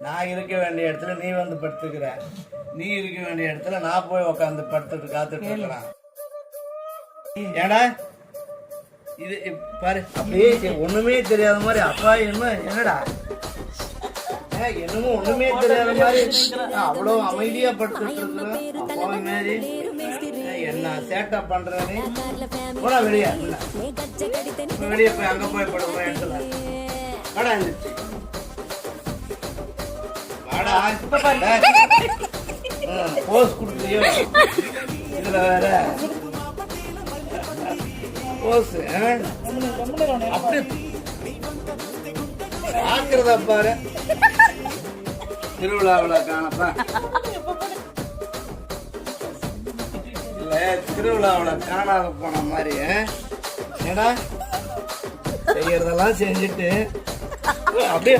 நான் இருக்க வேண்டிய இடத்துல நீ வந்து படுத்துக்கிற, நீ இருக்க வேண்டிய இடத்துல நான் போய் உக்காந்து படுத்துட்டு காத்துட்டு இருக்கிறேன். ஏடா இது பாரு, அப்படியே ஒண்ணுமே தெரியாத மாதிரி அப்பா என்னடா என்னமோ ஒண்ணுமே தெரியாத மாதிரி அவ்வளவு அமைதியா படுத்துட்டு இருக்கிறேன். அப்பாவி மாதிரி என்ன சேட்டா பண்றேன்னு போடா வெளியே, வெளியே போய் அங்க போய் படுக்கிற இடத்துல வாடா இருந்துச்சு வாடா. போஸ் கொடுக்குறியோ இதுல வேற போஸ் அப்படி பாக்குறதா பாரு. திருவிழாவில் காணப்பா இல்ல, திருவிழாவில் காணாத போன மாதிரி ஏடா செய்யறதெல்லாம் செஞ்சுட்டு அப்படியே